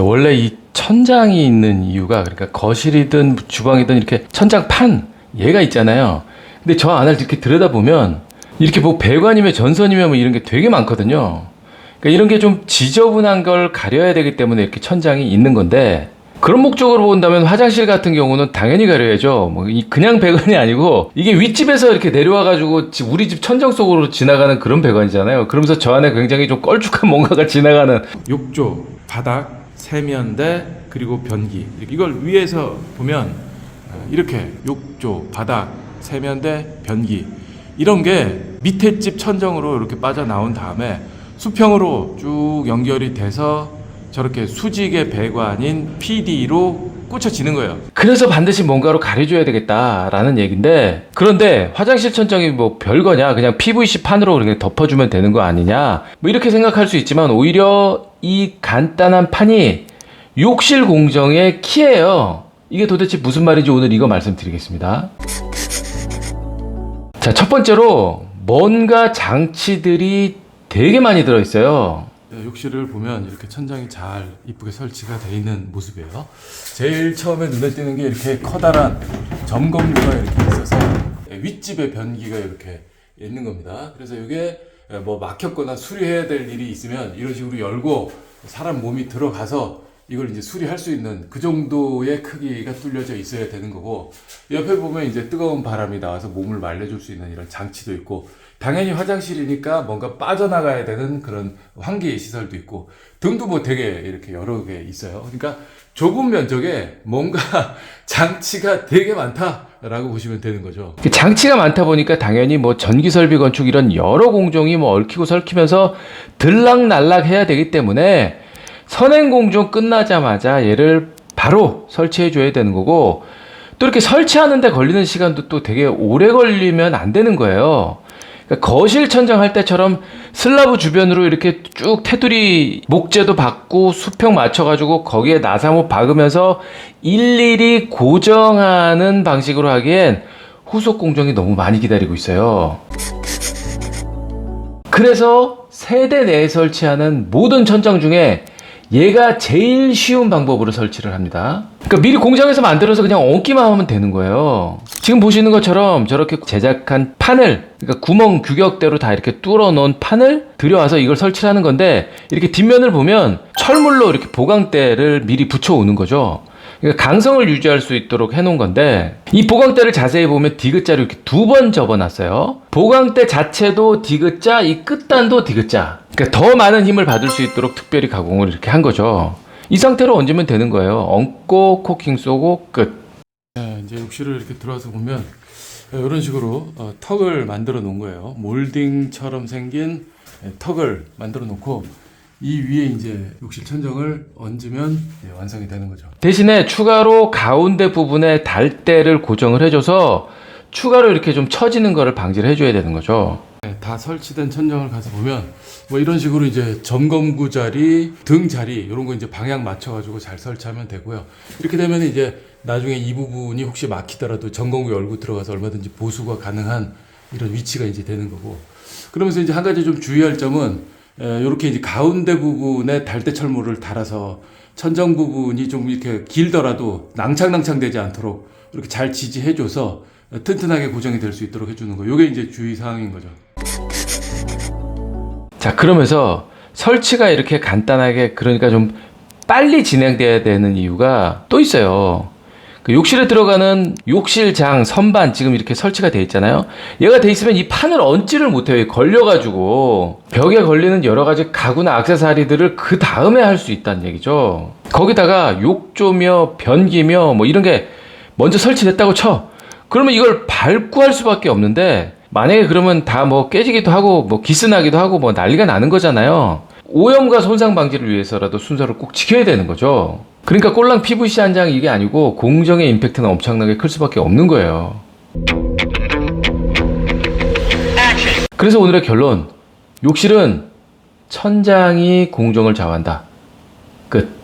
원래 이 천장이 있는 이유가, 그러니까 거실이든 주방이든 이렇게 천장판 얘가 있잖아요. 근데 저 안을 이렇게 들여다보면 이렇게 뭐 배관이며 전선이며 뭐 이런 게 되게 많거든요. 그러니까 이런 게 좀 지저분한 걸 가려야 되기 때문에 이렇게 천장이 있는 건데, 그런 목적으로 본다면 화장실 같은 경우는 당연히 가려야죠. 뭐 그냥 배관이 아니고 이게 윗집에서 이렇게 내려와 가지고 우리 집 천장 속으로 지나가는 그런 배관이잖아요. 그러면서 저 안에 굉장히 좀 걸쭉한 뭔가가 지나가는, 욕조, 바닥, 세면대, 그리고 변기, 이걸 위에서 보면 이렇게 욕조, 바닥, 세면대, 변기, 이런 게 밑에 집 천정으로 이렇게 빠져나온 다음에 수평으로 쭉 연결이 돼서 저렇게 수직의 배관인 PD로 꽂혀지는 거예요. 그래서 반드시 뭔가로 가려줘야 되겠다라는 얘기인데, 그런데 화장실 천정이 뭐 별거냐, 그냥 PVC 판으로 그렇게 덮어주면 되는 거 아니냐, 뭐 이렇게 생각할 수 있지만, 오히려 이 간단한 판이 욕실 공정의 키예요. 이게 도대체 무슨 말인지 오늘 이거 말씀드리겠습니다. 자, 첫 번째로 뭔가 장치들이 되게 많이 들어있어요. 욕실을 보면 이렇게 천장이 잘 이쁘게 설치가 되어 있는 모습이에요. 제일 처음에 눈에 띄는 게 이렇게 커다란 점검구가 이렇게 있어서 윗집에 변기가 이렇게 있는 겁니다. 그래서 이게 뭐 막혔거나 수리해야 될 일이 있으면 이런 식으로 열고 사람 몸이 들어가서 이걸 이제 수리할 수 있는 그 정도의 크기가 뚫려져 있어야 되는 거고, 옆에 보면 이제 뜨거운 바람이 나와서 몸을 말려줄 수 있는 이런 장치도 있고, 당연히 화장실이니까 뭔가 빠져나가야 되는 그런 환기 시설도 있고, 등도 뭐 되게 이렇게 여러 개 있어요. 그러니까 좁은 면적에 뭔가 장치가 되게 많다라고 보시면 되는 거죠. 장치가 많다 보니까 당연히 뭐 전기 설비 건축 이런 여러 공정이 뭐 얽히고 설키면서 들락날락 해야 되기 때문에 선행 공정 끝나자마자 얘를 바로 설치해 줘야 되는 거고, 또 이렇게 설치하는데 걸리는 시간도 또 되게 오래 걸리면 안 되는 거예요. 그러니까 거실 천장 할 때처럼 슬라브 주변으로 이렇게 쭉 테두리 목재도 박고 수평 맞춰가지고 거기에 나사못 박으면서 일일이 고정하는 방식으로 하기엔 후속 공정이 너무 많이 기다리고 있어요. 그래서 세대 내에 설치하는 모든 천장 중에 얘가 제일 쉬운 방법으로 설치를 합니다. 그러니까 미리 공장에서 만들어서 그냥 얹기만 하면 되는 거예요. 지금 보시는 것처럼 저렇게 제작한 판을, 그러니까 구멍 규격대로 다 이렇게 뚫어 놓은 판을 들여와서 이걸 설치를 하는 건데, 이렇게 뒷면을 보면 철물로 이렇게 보강대를 미리 붙여 오는 거죠. 그러니까 강성을 유지할 수 있도록 해놓은 건데, 이 보강대를 자세히 보면 디귿자로 이렇게 두 번 접어놨어요. 보강대 자체도 디귿자, 이 끝단도 디귿자. 그러니까 더 많은 힘을 받을 수 있도록 특별히 가공을 이렇게 한 거죠. 이 상태로 얹으면 되는 거예요. 얹고 코킹 쏘고 끝. 네, 이제 욕실을 이렇게 들어와서 보면 이런 식으로 턱을 만들어 놓은 거예요. 몰딩처럼 생긴 턱을 만들어 놓고, 이 위에 이제 욕실 천정을 얹으면 완성이 되는 거죠. 대신에 추가로 가운데 부분에 달대를 고정을 해줘서 추가로 이렇게 좀 처지는 거를 방지를 해줘야 되는 거죠. 네, 다 설치된 천정을 가서 보면 뭐 이런 식으로 이제 점검구 자리, 등 자리 이런 거 이제 방향 맞춰가지고 잘 설치하면 되고요. 이렇게 되면 이제 나중에 이 부분이 혹시 막히더라도 점검구 열고 들어가서 얼마든지 보수가 가능한 이런 위치가 이제 되는 거고. 그러면서 이제 한 가지 좀 주의할 점은, 이렇게 이제 가운데 부분에 달대 철물을 달아서 천정 부분이 좀 이렇게 길더라도 낭창낭창 되지 않도록 이렇게 잘 지지해줘서 튼튼하게 고정이 될 수 있도록 해주는 거. 이게 이제 주의사항인 거죠. 자, 그러면서 설치가 이렇게 간단하게, 그러니까 좀 빨리 진행돼야 되는 이유가 또 있어요. 그 욕실에 들어가는 욕실장 선반 지금 이렇게 설치가 돼 있잖아요. 얘가 돼 있으면 이 판을 얹지를 못해요. 걸려가지고 벽에 걸리는 여러 가지 가구나 액세서리들을 그 다음에 할 수 있다는 얘기죠. 거기다가 욕조며 변기며 뭐 이런 게 먼저 설치됐다고 쳐. 그러면 이걸 밟고 할 수밖에 없는데, 만약에 그러면 다 뭐 깨지기도 하고 뭐 기스나기도 하고 뭐 난리가 나는 거잖아요. 오염과 손상 방지를 위해서라도 순서를 꼭 지켜야 되는 거죠. 그러니까 꼴랑 PVC 한 장 이게 아니고 공정의 임팩트는 엄청나게 클 수밖에 없는 거예요. 그래서 오늘의 결론, 욕실은 천장이 공정을 좌우한다. 끝.